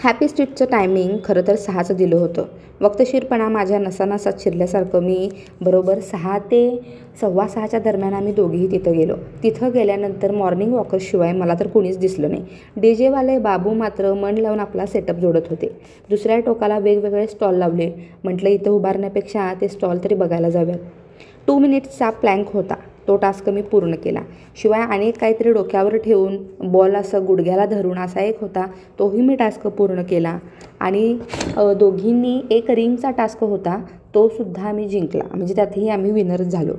Happy स्ट्रीटचं timing खरं तर 6चं दिलं होतं. वक्तशीरपणा माझ्या नसानसात शिरल्यासारखं मी बरोबर 6 ते 6:15च्या दरम्यान आम्ही दोघेही तिथं गेलो. तिथं गेल्यानंतर मॉर्निंग वॉकर्सशिवाय मला तर कोणीच दिसलं नाही. डीजेवाले बाबू मात्र मन लावून आपला सेटअप जोडत होते. दुसऱ्या टोकाला वेगवेगळे स्टॉल लावले. म्हटलं इथं उभारण्यापेक्षा ते स्टॉल तरी बघायला जाऊयात. 2 मिनिट्सचा प्लँक होता. तो टास्क मी पूर्ण केला. शिवाय अनेक काहीतरी डोक्यावर ठेवून बॉल असं गुडघ्याला धरून असा एक होता, तोही मी टास्क पूर्ण केला. आणि दोघींनी एक रिंगचा टास्क होता, तो सुद्धा मी जिंकला. म्हणजे त्यातही आम्ही विनरच झालो.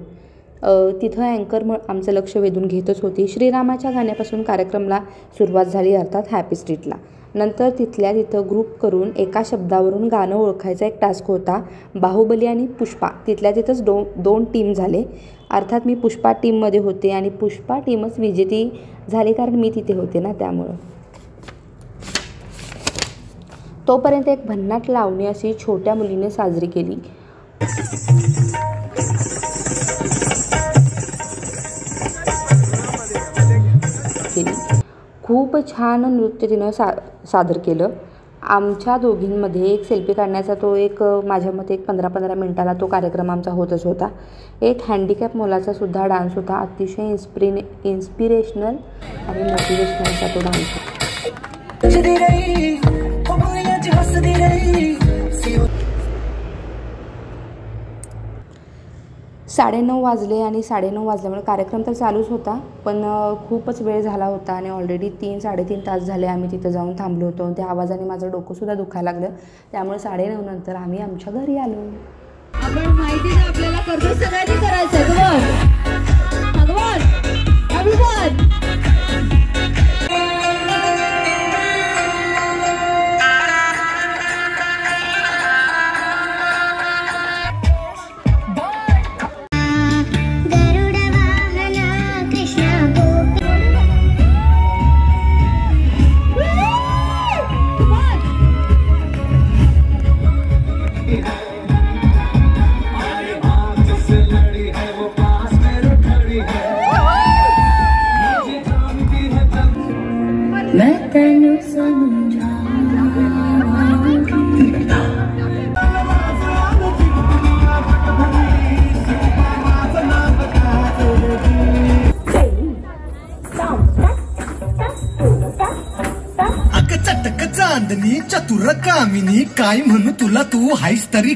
तिथं अँकर आमचं लक्ष वेधून घेतच होती. श्रीरामाच्या गाण्यापासून कार्यक्रमाला सुरुवात झाली, अर्थात हॅपी स्ट्रीटला. नंतर तिथल्या तिथं ग्रुप करून एका शब्दावरून गाणं ओळखायचा एक टास्क होता. बाहुबली आणि पुष्पा तिथल्या तिथंच दोन टीम झाले. अर्थात मी पुष्पा टीममध्ये होते आणि पुष्पा टीमच विजेती झाली, कारण मी तिथे होते ना, त्यामुळं. तोपर्यंत एक भन्नाट लावणी अशी छोट्या मुलीने साजरी केली. खूप छान नृत्य तिनं सादर केलं. आमच्या दोघींमध्ये एक सेल्फी काढण्याचा तो एक माझ्या मते 15-15 मिनिटाला तो कार्यक्रम आमचा होतच होता. एक हँडिकॅप मुलाचा सुद्धा डान्स होता. अतिशय इन्स्पिरेशनल आणि मोटिवेशनल असा तो डान्स होता. 9:30 वाजले आणि 9:30 वाजल्यामुळे कार्यक्रम तर चालूच होता, पण खूपच वेळ झाला होता आणि ऑलरेडी 3-3.5 तास झाले आम्ही तिथं जाऊन थांबलो होतो. त्या आवाजाने माझं डोकंसुद्धा दुखायला लागलं. त्यामुळे 9:30 नंतर आम्ही आमच्या घरी आलो. आपण माहिती आपल्याला करतो, सगळ्यांनी करायचं. चटक चांदणी चतुर कामिनी काय म्हणू तुला, तू हायस तरी